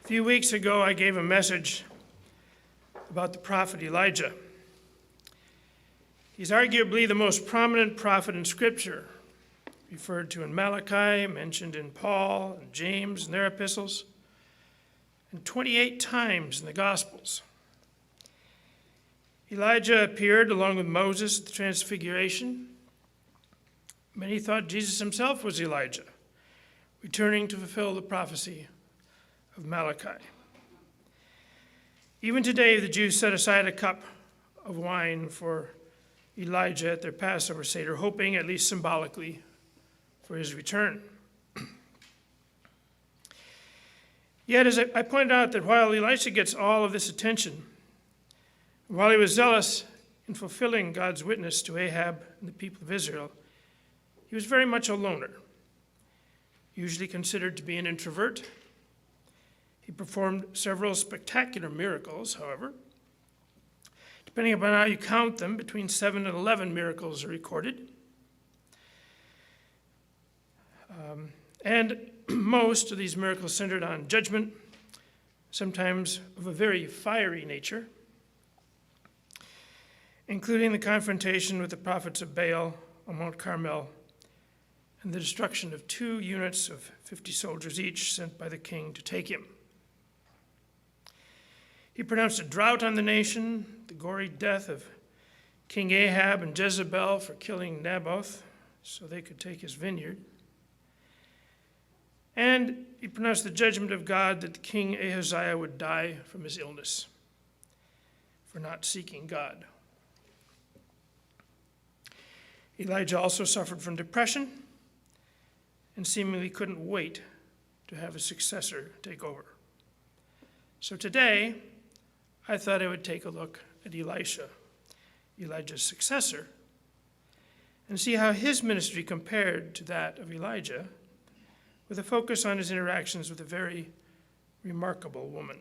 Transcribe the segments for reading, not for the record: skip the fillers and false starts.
A few weeks ago, I gave a message about the prophet Elijah. He's arguably the most prominent prophet in Scripture, referred to in Malachi, mentioned in Paul and James and their epistles, and 28 times in the Gospels. Elijah appeared along with Moses at the Transfiguration. Many thought Jesus himself was Elijah, returning to fulfill the prophecy of Malachi. Even today, the Jews set aside a cup of wine for Elijah at their Passover Seder, hoping, at least symbolically, for his return. Yet, as I pointed out, that while Elisha gets all of this attention, while he was zealous in fulfilling God's witness to Ahab and the people of Israel, he was very much a loner, usually considered to be an introvert. He performed several spectacular miracles, however. Depending upon how you count them, between 7 and 11 miracles are recorded. And most of these miracles centered on judgment, sometimes of a very fiery nature, including the confrontation with the prophets of Baal on Mount Carmel and the destruction of 2 units of 50 soldiers each sent by the king to take him. He pronounced a drought on the nation, the gory death of King Ahab and Jezebel for killing Naboth so they could take his vineyard. And he pronounced the judgment of God that King Ahaziah would die from his illness for not seeking God. Elijah also suffered from depression and seemingly couldn't wait to have a successor take over. So today, I thought I would take a look at Elisha, Elijah's successor, and see how his ministry compared to that of Elijah, with a focus on his interactions with a very remarkable woman.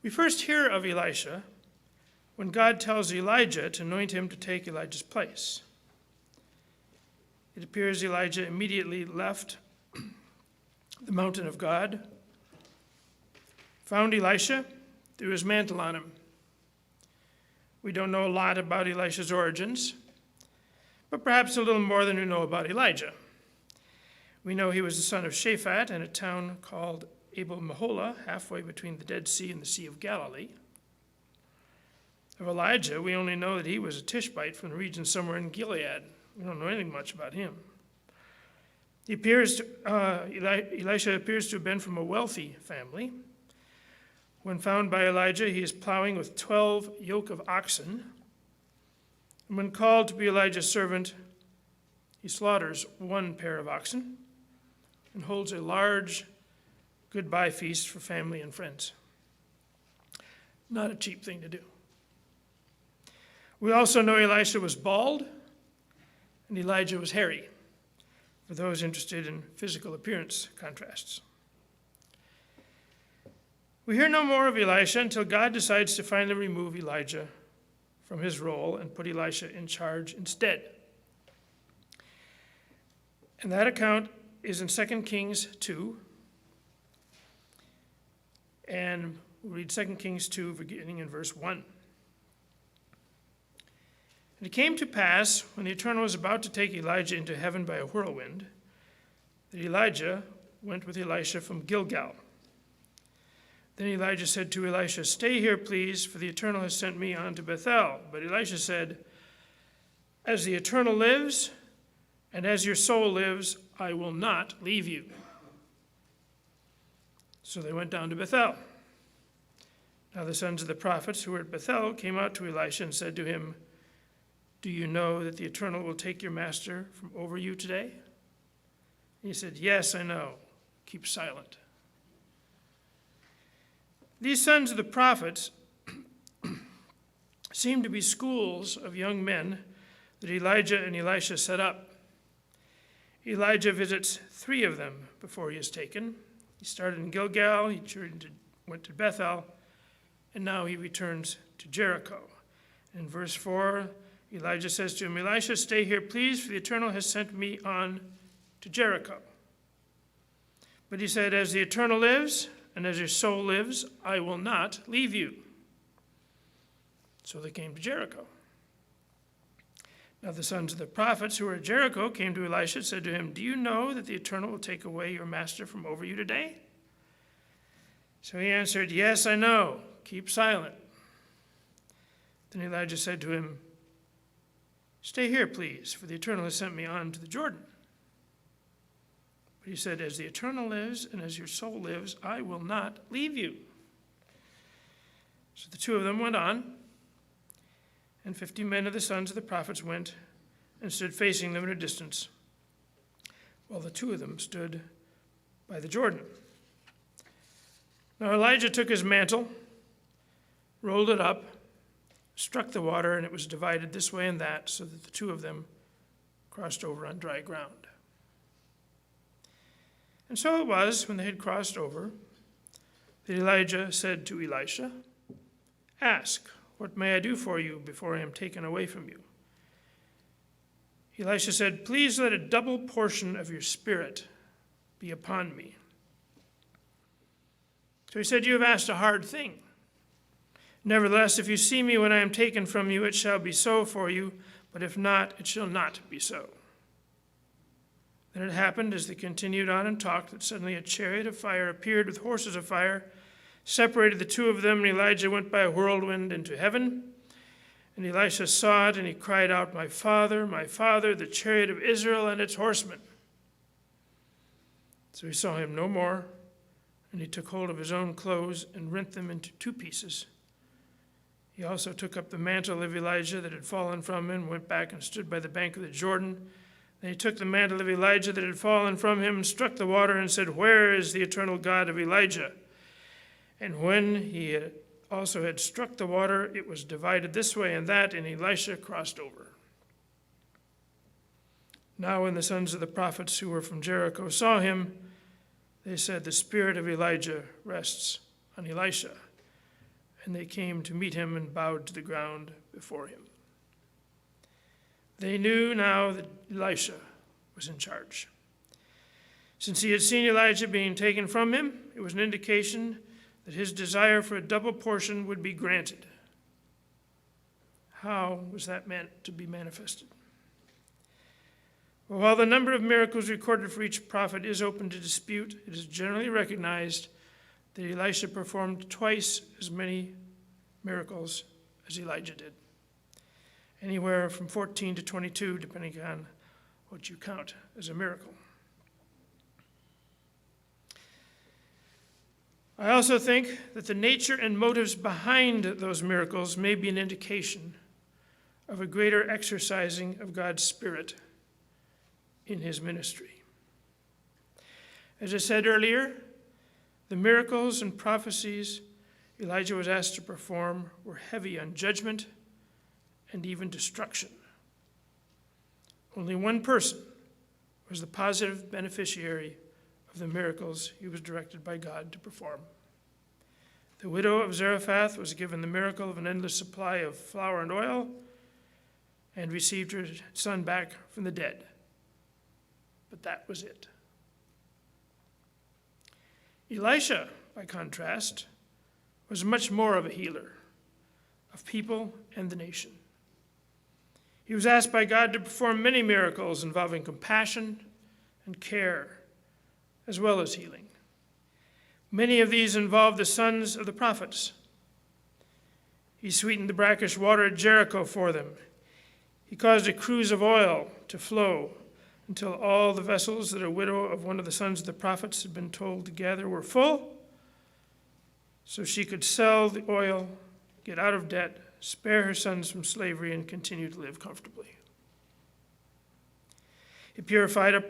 We first hear of Elisha when God tells Elijah to anoint him to take Elijah's place. It appears Elijah immediately left the mountain of God, found Elisha, threw his mantle on him. We don't know a lot about Elisha's origins, but perhaps a little more than we know about Elijah. We know he was the son of Shaphat in a town called Abel-Meholah, halfway between the Dead Sea and the Sea of Galilee. Of Elijah, we only know that he was a Tishbite from the region somewhere in Gilead. We don't know anything much about him. Elisha appears to have been from a wealthy family. When found by Elijah, he is plowing with 12 yoke of oxen. And when called to be Elijah's servant, he slaughters 1 pair of oxen and holds a large goodbye feast for family and friends. Not a cheap thing to do. We also know Elisha was bald and Elijah was hairy, for those interested in physical appearance contrasts. We hear no more of Elisha until God decides to finally remove Elijah from his role and put Elisha in charge instead. And that account is in 2 Kings 2. And we'll read 2 Kings 2, beginning in verse 1. And it came to pass, when the Eternal was about to take Elijah into heaven by a whirlwind, that Elijah went with Elisha from Gilgal. Then Elijah said to Elisha, "Stay here, please, for the Eternal has sent me on to Bethel." But Elisha said, "As the Eternal lives, and as your soul lives, I will not leave you." So they went down to Bethel. Now the sons of the prophets who were at Bethel came out to Elisha and said to him, "Do you know that the Eternal will take your master from over you today?" And he said, "Yes, I know. Keep silent." These sons of the prophets seem to be schools of young men that Elijah and Elisha set up. Elijah visits 3 of them before he is taken. He started in Gilgal, he went to Bethel, and now he returns to Jericho. In verse 4, Elijah says to him, "Elisha, stay here, please, for the Eternal has sent me on to Jericho." But he said, as the Eternal lives, and as your soul lives, I will not leave you. So they came to Jericho. Now the sons of the prophets who were at Jericho came to Elisha and said to him, do you know that the Eternal will take away your master from over you today? So he answered, yes, I know. Keep silent. Then Elijah said to him, stay here, please, for the Eternal has sent me on to the Jordan. But he said, as the Eternal lives and as your soul lives, I will not leave you. So the two of them went on, and 50 men of the sons of the prophets went and stood facing them at a distance, while the two of them stood by the Jordan. Now Elijah took his mantle, rolled it up, struck the water, and it was divided this way and that, so that the two of them crossed over on dry ground. And so it was, when they had crossed over, that Elijah said to Elisha, ask, what may I do for you before I am taken away from you? Elisha said, please let a double portion of your spirit be upon me. So he said, you have asked a hard thing. Nevertheless, if you see me when I am taken from you, it shall be so for you, but if not, it shall not be so. Then it happened, as they continued on and talked, that suddenly a chariot of fire appeared with horses of fire, separated the two of them, and Elijah went by a whirlwind into heaven. And Elisha saw it, and he cried out, my father, the chariot of Israel and its horsemen. So he saw him no more, and he took hold of his own clothes and rent them into two pieces. He also took up the mantle of Elijah that had fallen from him, went back and stood by the bank of the Jordan. Then he took the mantle of Elijah that had fallen from him and struck the water and said, where is the eternal God of Elijah? And when he also had struck the water, it was divided this way and that, and Elisha crossed over. Now when the sons of the prophets who were from Jericho saw him, they said, the spirit of Elijah rests on Elisha. And they came to meet him and bowed to the ground before him. They knew now that Elisha was in charge. Since he had seen Elijah being taken from him, it was an indication that his desire for a double portion would be granted. How was that meant to be manifested? Well, while the number of miracles recorded for each prophet is open to dispute, it is generally recognized that Elisha performed twice as many miracles as Elijah did. Anywhere from 14 to 22, depending on what you count as a miracle. I also think that the nature and motives behind those miracles may be an indication of a greater exercising of God's Spirit in his ministry. As I said earlier, the miracles and prophecies Elijah was asked to perform were heavy on judgment and even destruction. Only one person was the positive beneficiary of the miracles he was directed by God to perform. The widow of Zarephath was given the miracle of an endless supply of flour and oil and received her son back from the dead. But that was it. Elisha, by contrast, was much more of a healer of people and the nation. He was asked by God to perform many miracles involving compassion and care, as well as healing. Many of these involved the sons of the prophets. He sweetened the brackish water at Jericho for them. He caused a cruse of oil to flow until all the vessels that a widow of one of the sons of the prophets had been told to gather were full, so she could sell the oil, get out of debt, spare her sons from slavery, and continue to live comfortably. He purified a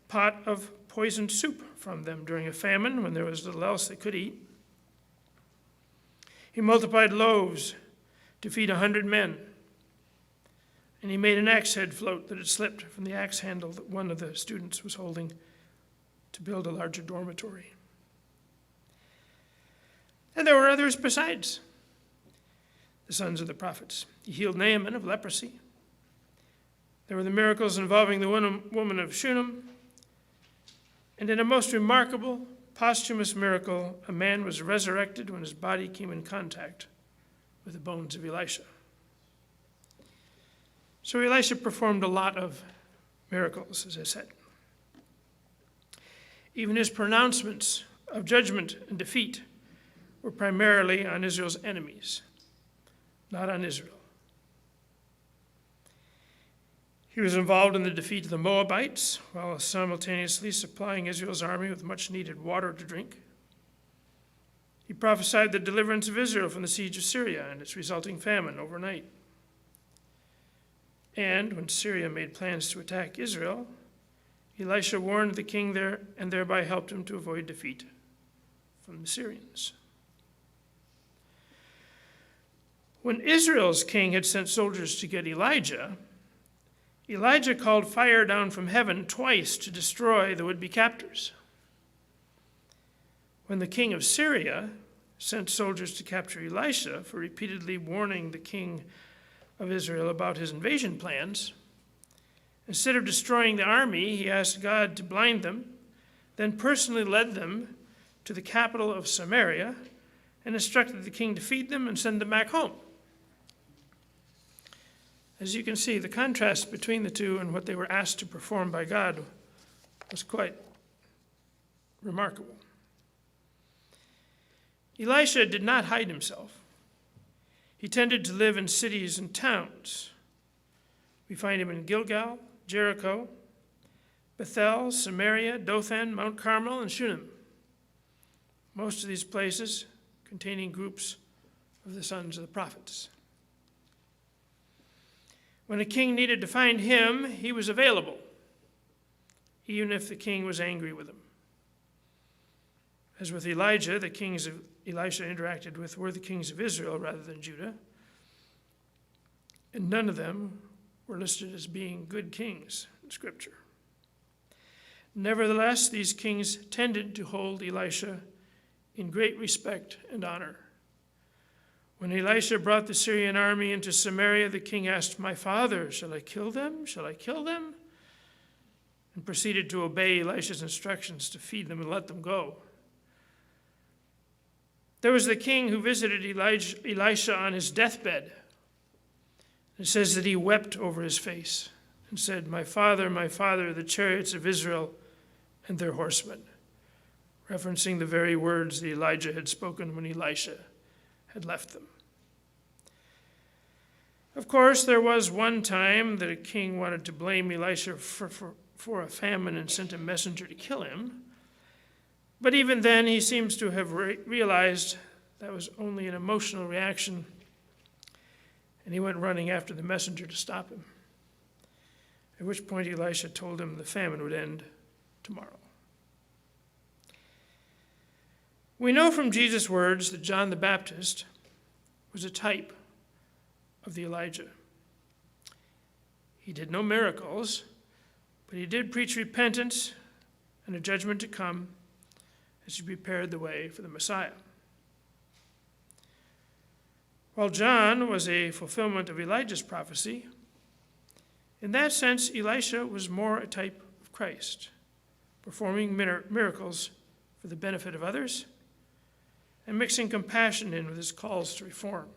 pot of poisoned soup from them during a famine when there was little else they could eat. He multiplied loaves to feed 100 men. And he made an axe head float that had slipped from the axe handle that one of the students was holding to build a larger dormitory. And there were others besides the sons of the prophets. He healed Naaman of leprosy. There were the miracles involving the woman of Shunem. And in a most remarkable posthumous miracle, a man was resurrected when his body came in contact with the bones of Elisha. So Elisha performed a lot of miracles, as I said. Even his pronouncements of judgment and defeat were primarily on Israel's enemies, not on Israel. He was involved in the defeat of the Moabites, while simultaneously supplying Israel's army with much-needed water to drink. He prophesied the deliverance of Israel from the siege of Syria and its resulting famine overnight. And when Syria made plans to attack Israel, Elisha warned the king there and thereby helped him to avoid defeat from the Syrians. When Israel's king had sent soldiers to get Elijah called fire down from heaven twice to destroy the would-be captors. When the king of Syria sent soldiers to capture Elisha for repeatedly warning the king of Israel about his invasion plans, instead of destroying the army, he asked God to blind them, then personally led them to the capital of Samaria and instructed the king to feed them and send them back home. As you can see, the contrast between the two and what they were asked to perform by God was quite remarkable. Elisha did not hide himself. He tended to live in cities and towns. We find him in Gilgal, Jericho, Bethel, Samaria, Dothan, Mount Carmel, and Shunem. Most of these places containing groups of the sons of the prophets. When a king needed to find him, he was available, even if the king was angry with him. As with Elijah, the kings of Elisha interacted with were the kings of Israel rather than Judah, and none of them were listed as being good kings in Scripture. Nevertheless, these kings tended to hold Elisha in great respect and honor. When Elisha brought the Syrian army into Samaria, the king asked, "My father, shall I kill them? Shall I kill them?" and proceeded to obey Elisha's instructions to feed them and let them go. There was the king who visited Elisha on his deathbed. It says that he wept over his face and said, my father, the chariots of Israel and their horsemen," referencing the very words that Elijah had spoken when Elisha had left them. Of course, there was one time that a king wanted to blame Elisha for a famine and sent a messenger to kill him. But even then, he seems to have realized that was only an emotional reaction, and he went running after the messenger to stop him, at which point Elisha told him the famine would end tomorrow. We know from Jesus' words that John the Baptist was a type of the Elijah. He did no miracles, but he did preach repentance and a judgment to come as he prepared the way for the Messiah. While John was a fulfillment of Elijah's prophecy, in that sense, Elisha was more a type of Christ, performing miracles for the benefit of others and mixing compassion in with his calls to reform.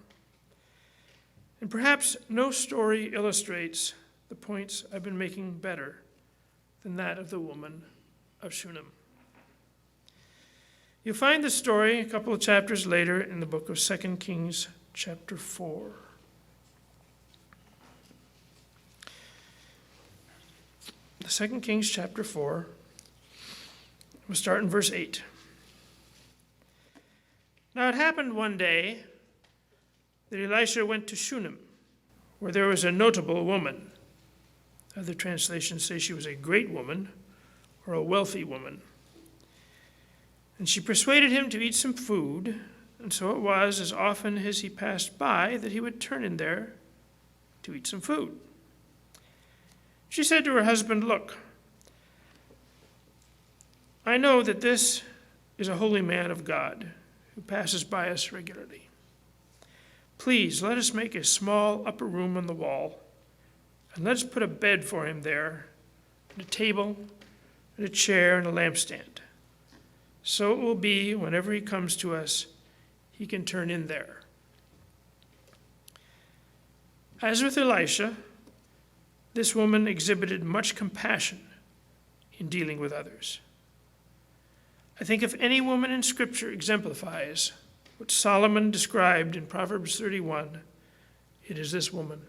And perhaps no story illustrates the points I've been making better than that of the woman of Shunem. You'll find the story a couple of chapters later in the book of 2 Kings chapter 4. The 2 Kings chapter 4, we'll start in verse 8. Now it happened one day that Elisha went to Shunem, where there was a notable woman. Other translations say she was a great woman or a wealthy woman. And she persuaded him to eat some food, and so it was, as often as he passed by, that he would turn in there to eat some food. She said to her husband, "Look, I know that this is a holy man of God who passes by us regularly. Please, let us make a small upper room on the wall, and let us put a bed for him there, and a table, and a chair, and a lampstand. so it will be whenever he comes to us, he can turn in there. As with Elisha, this woman exhibited much compassion in dealing with others. I think if any woman in Scripture exemplifies what Solomon described in Proverbs 31, it is this woman.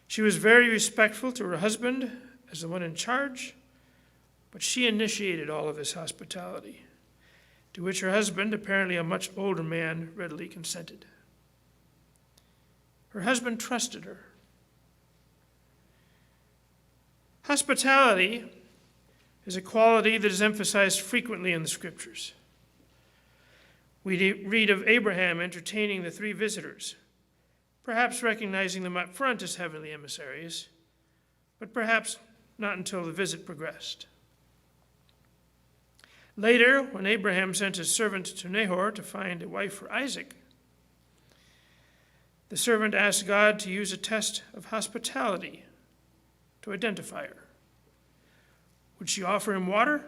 She was very respectful to her husband as the one in charge, but she initiated all of this hospitality, to which her husband, apparently a much older man, readily consented. Her husband trusted her. Hospitality is a quality that is emphasized frequently in the Scriptures. We read of Abraham entertaining the 3 visitors, perhaps recognizing them up front as heavenly emissaries, but perhaps not until the visit progressed. Later, when Abraham sent his servant to Nahor to find a wife for Isaac, the servant asked God to use a test of hospitality to identify her. Would she offer him water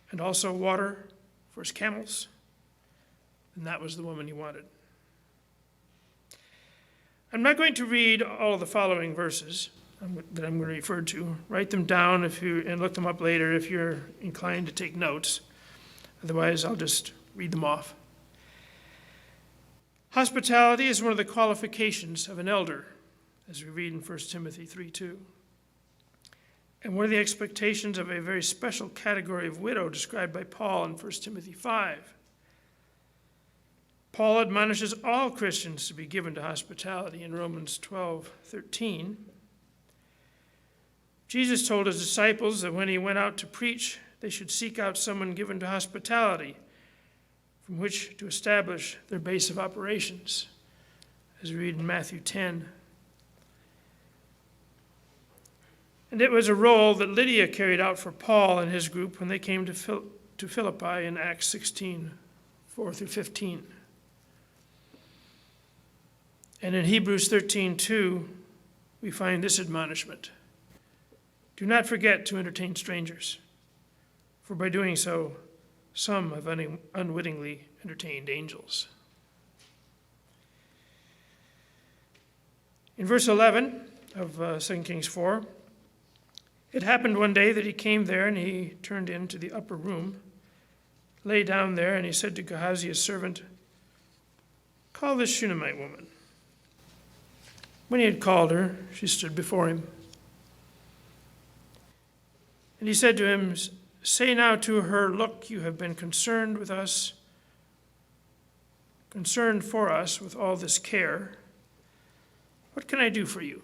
and also water for his camels? And that was the woman he wanted. I'm not going to read all of the following verses that I'm going to refer to. Write them down and look them up later if you're inclined to take notes. Otherwise, I'll just read them off. Hospitality is one of the qualifications of an elder, as we read in 1 Timothy 3:2. And one of the expectations of a very special category of widow described by Paul in 1 Timothy 5. Paul admonishes all Christians to be given to hospitality in Romans 12:13. Jesus told his disciples that when he went out to preach, they should seek out someone given to hospitality, from which to establish their base of operations, as we read in Matthew 10. And it was a role that Lydia carried out for Paul and his group when they came to Philippi in Acts 16:4-15. And in Hebrews 13:2, we find this admonishment: do not forget to entertain strangers, for by doing so, some have unwittingly entertained angels. In verse 11 of 2 Kings 4, it happened one day that he came there, and he turned into the upper room, lay down there, and he said to Gehazi, his servant, "Call this Shunammite woman." When he had called her, she stood before him. And he said to him, "Say now to her, look, you have been concerned for us with all this care. What can I do for you?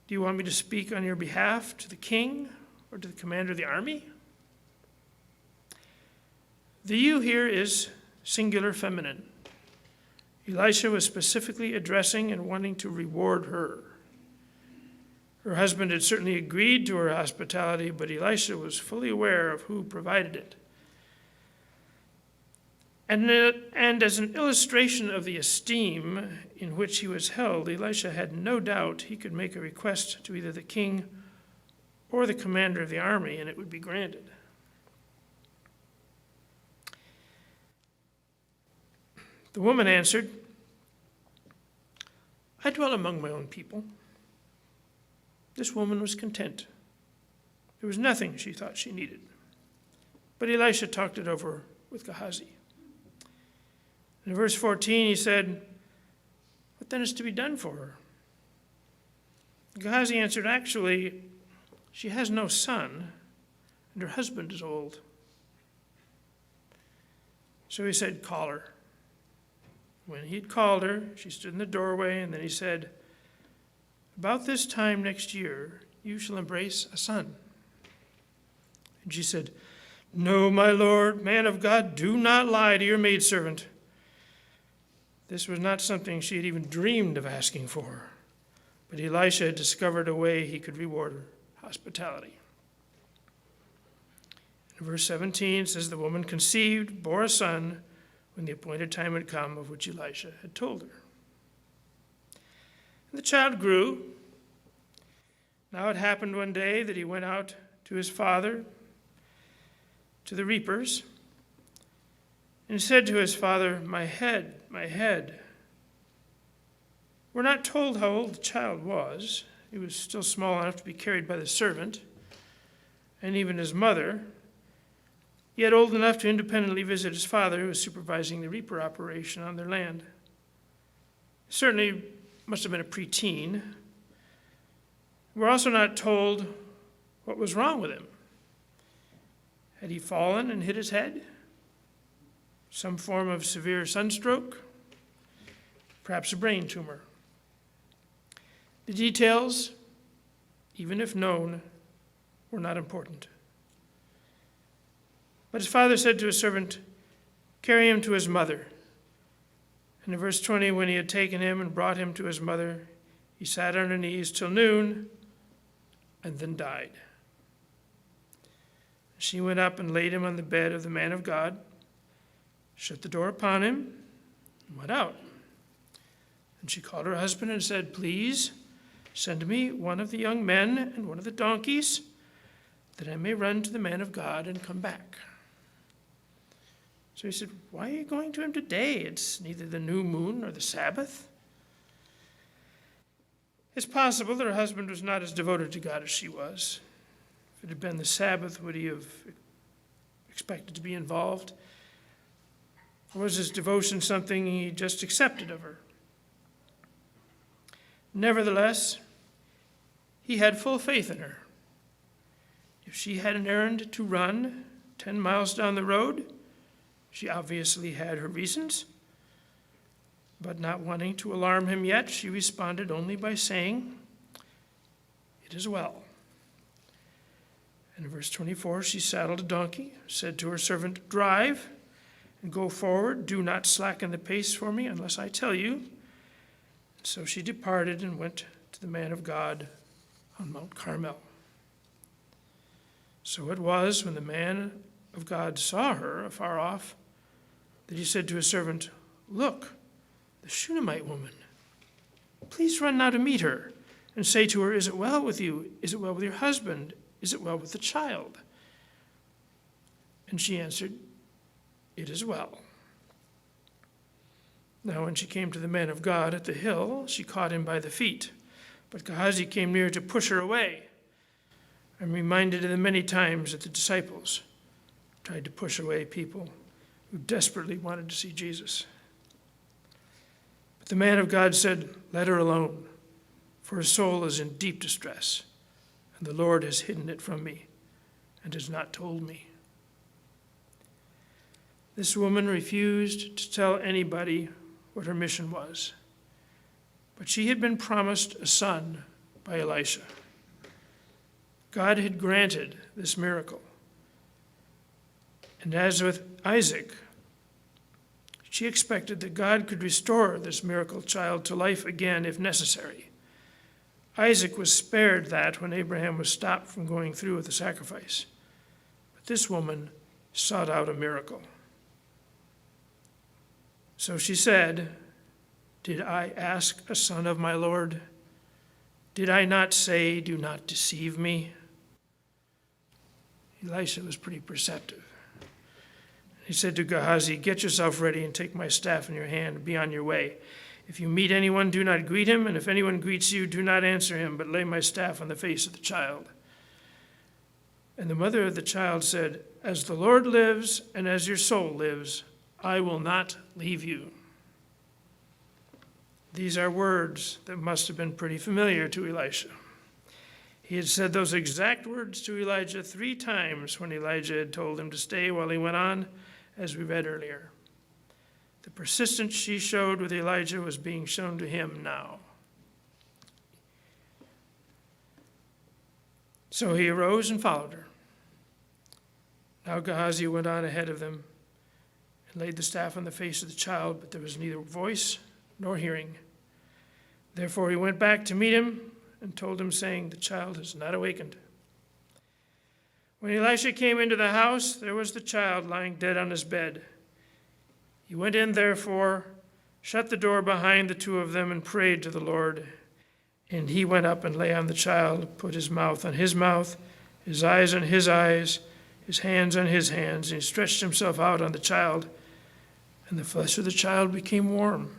Do you want me to speak on your behalf to the king or to the commander of the army?" The you here is singular feminine. Elisha was specifically addressing and wanting to reward her. Her husband had certainly agreed to her hospitality, but Elisha was fully aware of who provided it. And as an illustration of the esteem in which he was held, Elisha had no doubt he could make a request to either the king or the commander of the army, and it would be granted. The woman answered, "I dwell among my own people." This woman was content. There was nothing she thought she needed. But Elisha talked it over with Gehazi. In verse 14, he said, "What then is to be done for her?" Gehazi answered, "Actually, she has no son, and her husband is old." So he said, "Call her." When he'd called her, she stood in the doorway, and then he said, "About this time next year, you shall embrace a son." And she said, "No, my lord, man of God, do not lie to your maidservant." This was not something she had even dreamed of asking for, but Elisha had discovered a way he could reward her hospitality. In verse 17 says, the woman conceived, bore a son, when the appointed time had come of which Elisha had told her. And the child grew. Now it happened one day that he went out to his father, to the reapers, and said to his father, "My head, my head." We're not told how old the child was. He was still small enough to be carried by the servant, and even his mother, yet old enough to independently visit his father, who was supervising the reaper operation on their land. Certainly must have been a preteen. We're also not told what was wrong with him. Had he fallen and hit his head? Some form of severe sunstroke? Perhaps a brain tumor? The details, even if known, were not important. But his father said to his servant, "Carry him to his mother." And in verse 20, when he had taken him and brought him to his mother, he sat on her knees till noon and then died. She went up and laid him on the bed of the man of God, shut the door upon him, and went out. And she called her husband and said, "Please send me one of the young men and one of the donkeys, that I may run to the man of God and come back." So he said, "Why are you going to him today? It's neither the new moon nor the Sabbath." It's possible that her husband was not as devoted to God as she was. If it had been the Sabbath, would he have expected to be involved? Or was his devotion something he just accepted of her? Nevertheless, he had full faith in her. If she had an errand to run 10 miles down the road, she obviously had her reasons. But not wanting to alarm him yet, she responded only by saying, "It is well." And in verse 24, she saddled a donkey, said to her servant, "Drive and go forward. Do not slacken the pace for me unless I tell you." And so she departed and went to the man of God on Mount Carmel. So it was, when the man of God saw her afar off, that he said to his servant, "Look, the Shunammite woman. Please run now to meet her and say to her, 'Is it well with you? Is it well with your husband? Is it well with the child?'" And she answered, "It is well." Now when she came to the man of God at the hill, she caught him by the feet. But Gehazi came near to push her away. I'm reminded of the many times that the disciples tried to push away people who desperately wanted to see Jesus. But the man of God said, "Let her alone, for her soul is in deep distress, and the Lord has hidden it from me and has not told me." This woman refused to tell anybody what her mission was, but she had been promised a son by Elisha. God had granted this miracle. And as with Isaac, she expected that God could restore this miracle child to life again if necessary. Isaac was spared that when Abraham was stopped from going through with the sacrifice. But this woman sought out a miracle. So she said, "Did I ask a son of my Lord? Did I not say, 'Do not deceive me'?" Elisha was pretty perceptive. He said to Gehazi, "Get yourself ready and take my staff in your hand and be on your way. If you meet anyone, do not greet him, and if anyone greets you, do not answer him, but lay my staff on the face of the child." And the mother of the child said, "As the Lord lives and as your soul lives, I will not leave you." These are words that must have been pretty familiar to Elisha. He had said those exact words to Elijah 3 times when Elijah had told him to stay while he went on, as we read earlier. The persistence she showed with Elijah was being shown to him now. So he arose and followed her. Now Gehazi went on ahead of them and laid the staff on the face of the child, but there was neither voice nor hearing. Therefore he went back to meet him and told him, saying, "The child has not awakened." When Elisha came into the house, there was the child lying dead on his bed. He went in, therefore, shut the door behind the two of them, and prayed to the Lord. And he went up and lay on the child, put his mouth on his mouth, his eyes on his eyes, his hands on his hands, and he stretched himself out on the child, and the flesh of the child became warm.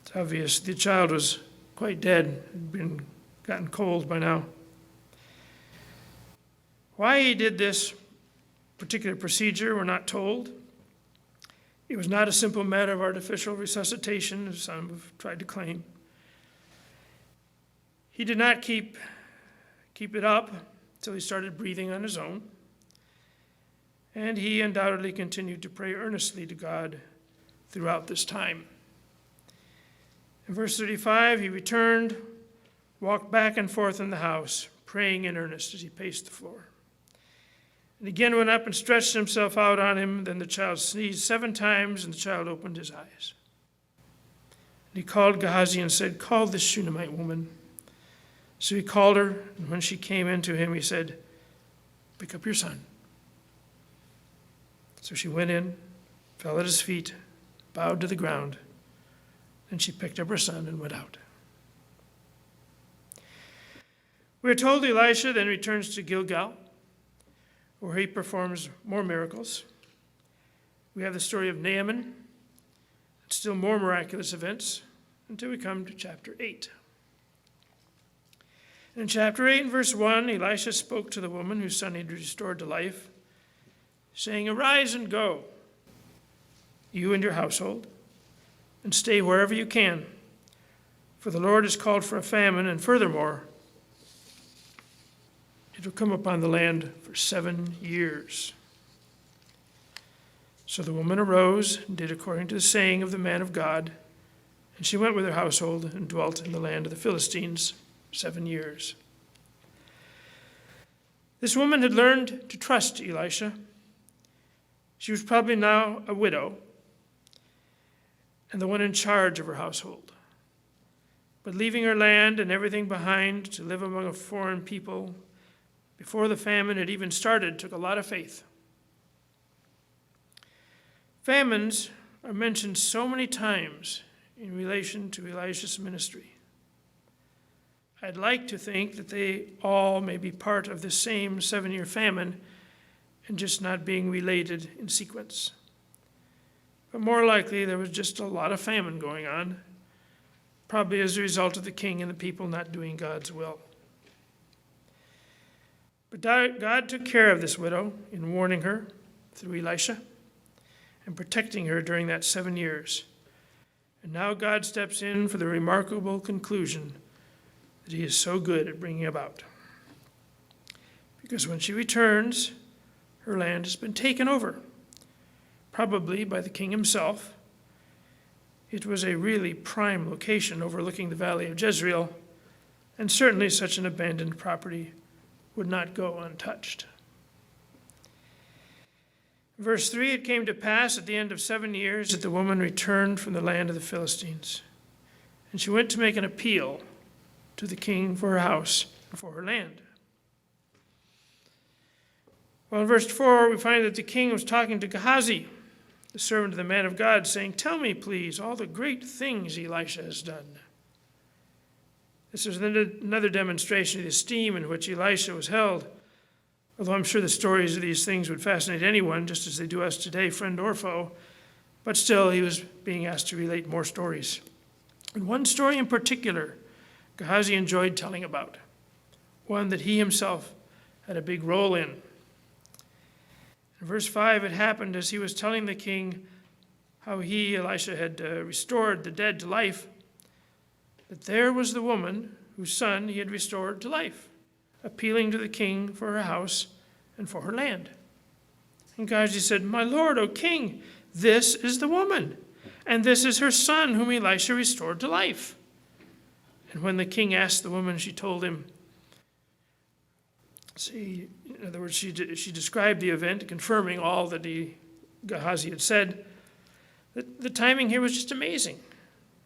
It's obvious the child was quite dead, had gotten cold by now. Why he did this particular procedure, we're not told. It was not a simple matter of artificial resuscitation, as some have tried to claim. He did not keep it up until he started breathing on his own. And he undoubtedly continued to pray earnestly to God throughout this time. In verse 35, he returned, walked back and forth in the house, praying in earnest as he paced the floor. And again went up and stretched himself out on him. Then the child sneezed 7 times, and the child opened his eyes. And he called Gehazi and said, "Call this Shunammite woman." So he called her, and when she came in to him, he said, "Pick up your son." So she went in, fell at his feet, bowed to the ground. Then she picked up her son and went out. We are told Elisha then returns to Gilgal, where he performs more miracles. We have the story of Naaman, and still more miraculous events, until we come to chapter 8. In chapter 8 and verse 1, Elisha spoke to the woman whose son he had restored to life, saying, "Arise and go, you and your household, and stay wherever you can, for the Lord has called for a famine, and furthermore, it will come upon the land for 7 years." So the woman arose and did according to the saying of the man of God, and she went with her household and dwelt in the land of the Philistines 7 years. This woman had learned to trust Elisha. She was probably now a widow and the one in charge of her household. But leaving her land and everything behind to live among a foreign people before the famine had even started took a lot of faith. Famines are mentioned so many times in relation to Elisha's ministry. I'd like to think that they all may be part of the same 7-year famine and just not being related in sequence. But more likely, there was just a lot of famine going on, probably as a result of the king and the people not doing God's will. But God took care of this widow in warning her through Elisha and protecting her during that 7 years. And now God steps in for the remarkable conclusion that he is so good at bringing about. Because when she returns, her land has been taken over, probably by the king himself. It was a really prime location overlooking the valley of Jezreel, and certainly such an abandoned property would not go untouched. Verse 3, it came to pass at the end of 7 years that the woman returned from the land of the Philistines, and she went to make an appeal to the king for her house and for her land. Well, in verse 4, we find that the king was talking to Gehazi, the servant of the man of God, saying, "Tell me, please, all the great things Elisha has done." This is another demonstration of the esteem in which Elisha was held, although I'm sure the stories of these things would fascinate anyone, just as they do us today, friend or foe. But still, he was being asked to relate more stories. And one story in particular, Gehazi enjoyed telling about, one that he himself had a big role in. In verse 5, it happened as he was telling the king how he, Elisha, had restored the dead to life, that there was the woman whose son he had restored to life, appealing to the king for her house and for her land. And Gehazi said, "My lord, O king, this is the woman, and this is her son whom Elisha restored to life." And when the king asked the woman, she told him. See, in other words, she described the event, confirming all that Gehazi had said. The timing here was just amazing.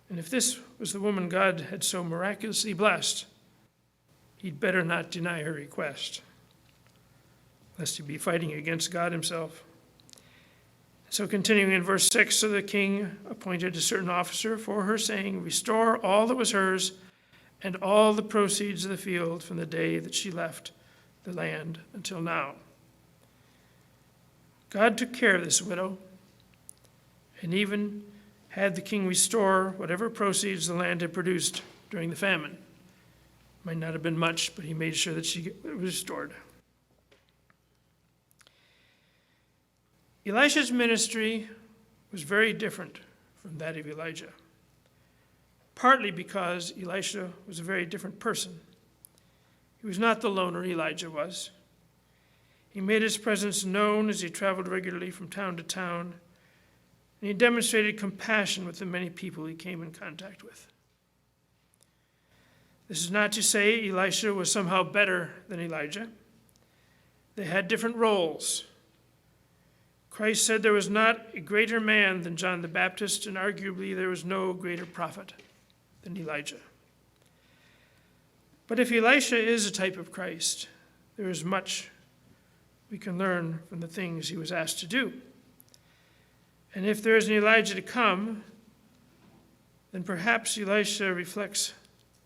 And if this was the woman God had so miraculously blessed, he'd better not deny her request, lest he be fighting against God himself. So continuing in verse 6, so the king appointed a certain officer for her, saying, "Restore all that was hers and all the proceeds of the field from the day that she left the land until now. God took care of this widow and even had the king restore whatever proceeds the land had produced during the famine. Might not have been much, but he made sure that she was restored. Elisha's ministry was very different from that of Elijah, partly because Elisha was a very different person. He was not the loner Elijah was. He made his presence known as he traveled regularly from town to town, and he demonstrated compassion with the many people he came in contact with. This is not to say Elisha was somehow better than Elijah. They had different roles. Christ said there was not a greater man than John the Baptist, and arguably there was no greater prophet than Elijah. But if Elisha is a type of Christ, there is much we can learn from the things he was asked to do. And if there is an Elijah to come, then perhaps Elisha reflects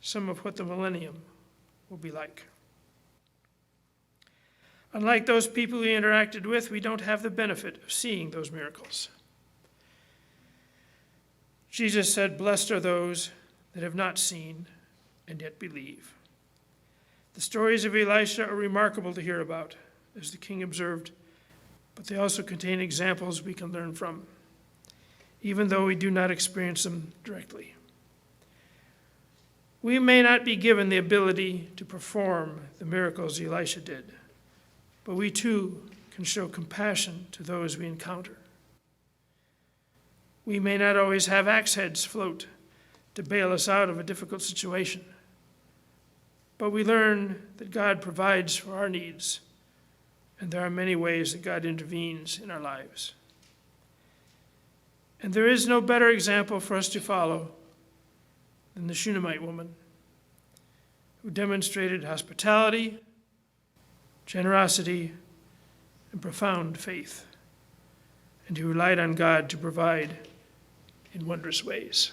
some of what the millennium will be like. Unlike those people we interacted with, we don't have the benefit of seeing those miracles. Jesus said, "Blessed are those that have not seen and yet believe." The stories of Elisha are remarkable to hear about, as the king observed, but they also contain examples we can learn from, even though we do not experience them directly. We may not be given the ability to perform the miracles Elisha did, but we too can show compassion to those we encounter. We may not always have axe heads float to bail us out of a difficult situation, but we learn that God provides for our needs, and there are many ways that God intervenes in our lives. And there is no better example for us to follow than the Shunammite woman, who demonstrated hospitality, generosity, and profound faith, and who relied on God to provide in wondrous ways.